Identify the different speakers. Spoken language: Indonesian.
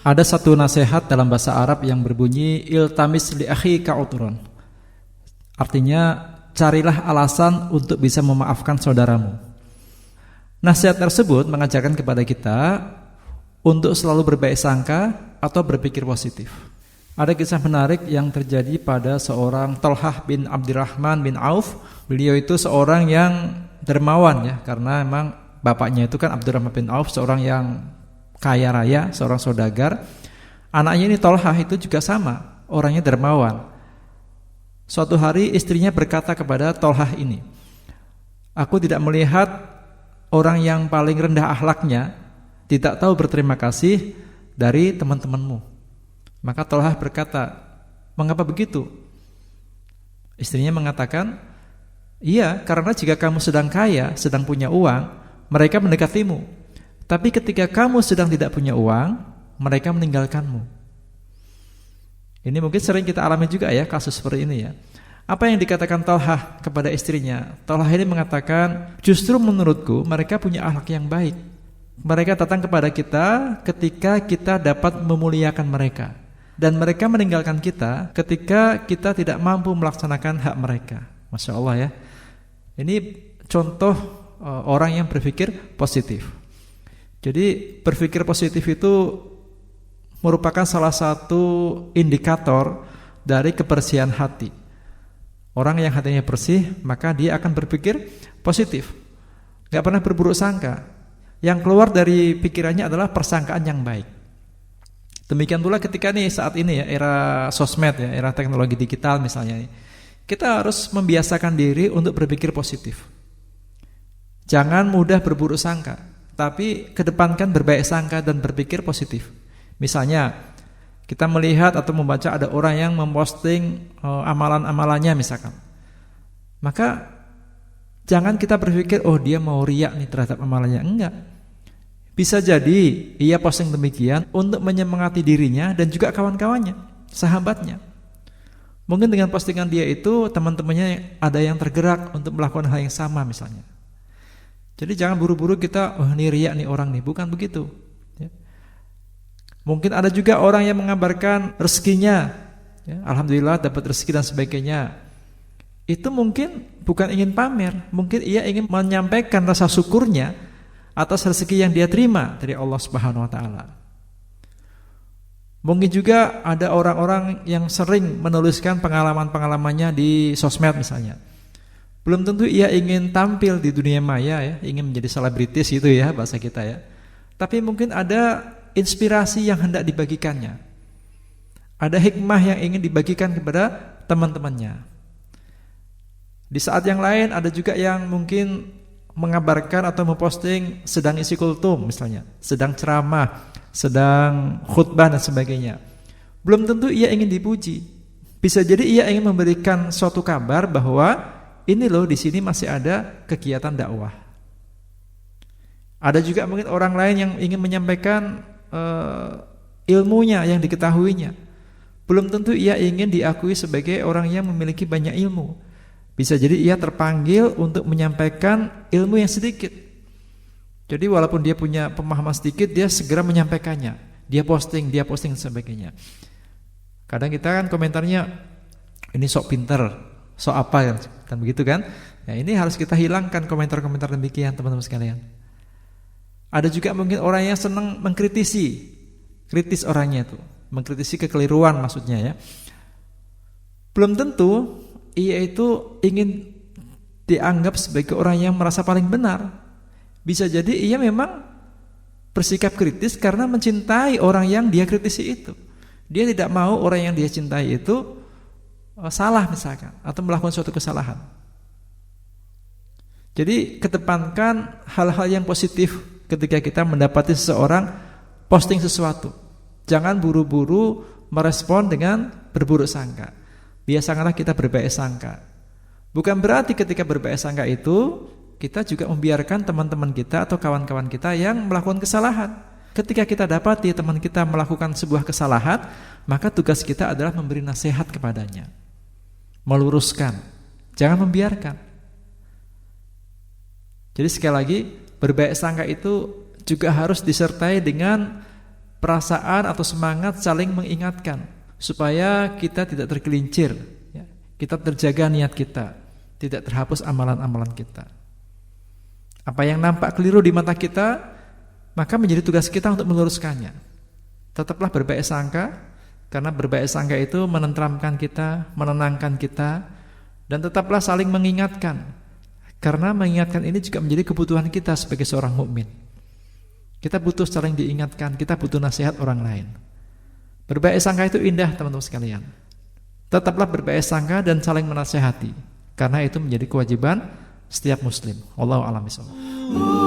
Speaker 1: Ada satu nasihat dalam bahasa Arab yang berbunyi iltamis li akhika udhran. Artinya, carilah alasan untuk bisa memaafkan saudaramu. Nasihat tersebut mengajarkan kepada kita untuk selalu berbaik sangka atau berpikir positif. Ada kisah menarik yang terjadi pada seorang Thalhah bin Abdurrahman bin Auf. Beliau itu seorang yang dermawan ya, karena memang bapaknya itu kan Abdurrahman bin Auf, seorang yang kaya raya, seorang saudagar. Anaknya ini Thalhah itu juga sama, orangnya dermawan. Suatu hari istrinya berkata kepada Thalhah ini, "Aku tidak melihat orang yang paling rendah akhlaknya tidak tahu berterima kasih dari teman-temanmu." Maka Thalhah berkata, "Mengapa begitu?" Istrinya mengatakan, "Iya, karena jika kamu sedang kaya, sedang punya uang, mereka mendekatimu. Tapi ketika kamu sedang tidak punya uang, mereka meninggalkanmu." Ini mungkin sering kita alami juga ya, kasus seperti ini ya. Apa yang dikatakan Thalhah kepada istrinya? Thalhah ini mengatakan, "Justru menurutku mereka punya akhlak yang baik. Mereka datang kepada kita ketika kita dapat memuliakan mereka, dan mereka meninggalkan kita ketika kita tidak mampu melaksanakan hak mereka." Masya Allah ya. Ini contoh orang yang berpikir positif. Jadi berpikir positif itu merupakan salah satu indikator dari kebersihan hati. Orang yang hatinya bersih, maka dia akan berpikir positif, gak pernah berburuk sangka. Yang keluar dari pikirannya adalah persangkaan yang baik. Demikian pula ketika nih saat ini ya, era sosmed ya, era teknologi digital misalnya, kita harus membiasakan diri untuk berpikir positif. Jangan mudah berburuk sangka, tapi kedepankan berbaik sangka dan berpikir positif. Misalnya kita melihat atau membaca ada orang yang memposting amalan-amalannya misalkan, maka jangan kita berpikir, oh dia mau riak nih terhadap amalannya. Enggak. Bisa jadi ia posting demikian untuk menyemangati dirinya dan juga kawan-kawannya, sahabatnya. Mungkin dengan postingan dia itu teman-temannya ada yang tergerak untuk melakukan hal yang sama misalnya. Jadi jangan buru-buru kita, oh ini riak nih orang nih, bukan begitu ya. Mungkin ada juga orang yang mengabarkan rezekinya ya, alhamdulillah dapat rezeki dan sebagainya. Itu mungkin bukan ingin pamer, mungkin ia ingin menyampaikan rasa syukurnya atas rezeki yang dia terima dari Allah Subhanahu wa taala. Mungkin juga ada orang-orang yang sering menuliskan pengalaman-pengalamannya di sosmed misalnya. Belum tentu ia ingin tampil di dunia maya ya, ingin menjadi selebritis itu ya bahasa kita ya. Tapi mungkin ada inspirasi yang hendak dibagikannya. Ada hikmah yang ingin dibagikan kepada teman-temannya. Di saat yang lain ada juga yang mungkin mengabarkan atau memposting sedang isi kultum misalnya, sedang ceramah, sedang khutbah dan sebagainya. Belum tentu ia ingin dipuji. Bisa jadi ia ingin memberikan suatu kabar bahwa ini loh di sini masih ada kegiatan dakwah. Ada juga mungkin orang lain yang ingin menyampaikan ilmunya yang diketahuinya. Belum tentu ia ingin diakui sebagai orang yang memiliki banyak ilmu. Bisa jadi ia terpanggil untuk menyampaikan ilmu yang sedikit. Jadi walaupun dia punya pemahaman sedikit, dia segera menyampaikannya. Dia posting dan sebagainya. Kadang kita kan komentarnya, ini sok pinter, sok apa kan begitu kan? Ya ini harus kita hilangkan komentar-komentar demikian teman-teman sekalian. Ada juga mungkin orang yang senang mengkritisi, kritis orangnya itu, mengkritisi kekeliruan maksudnya ya. Belum tentu ia itu ingin dianggap sebagai orang yang merasa paling benar. Bisa jadi ia memang bersikap kritis karena mencintai orang yang dia kritisi itu. Dia tidak mau orang yang dia cintai itu salah misalkan atau melakukan suatu kesalahan. Jadi kedepankan hal-hal yang positif ketika kita mendapati seseorang posting sesuatu. Jangan buru-buru merespon dengan berburuk sangka. Biasakanlah kita berbaik sangka. Bukan berarti ketika berbaik sangka itu kita juga membiarkan teman-teman kita atau kawan-kawan kita yang melakukan kesalahan. Ketika kita dapati teman kita melakukan sebuah kesalahan, maka tugas kita adalah memberi nasihat kepadanya, meluruskan, jangan membiarkan. Jadi sekali lagi, berbaik sangka itu juga harus disertai dengan perasaan atau semangat saling mengingatkan supaya kita tidak tergelincir, ya. Kita terjaga niat kita, tidak terhapus amalan-amalan kita. Apa yang nampak keliru di mata kita, maka menjadi tugas kita untuk meluruskannya. Tetaplah berbaik sangka, karena berbaik sangka itu menenteramkan kita, menenangkan kita, dan tetaplah saling mengingatkan, karena mengingatkan ini juga menjadi kebutuhan kita sebagai seorang mukmin. Kita butuh saling diingatkan, kita butuh nasihat orang lain. Berbaik sangka itu indah, teman-teman sekalian. Tetaplah berbaik sangka dan saling menasihati, karena itu menjadi kewajiban setiap muslim. Wallahu a'lam bishawab.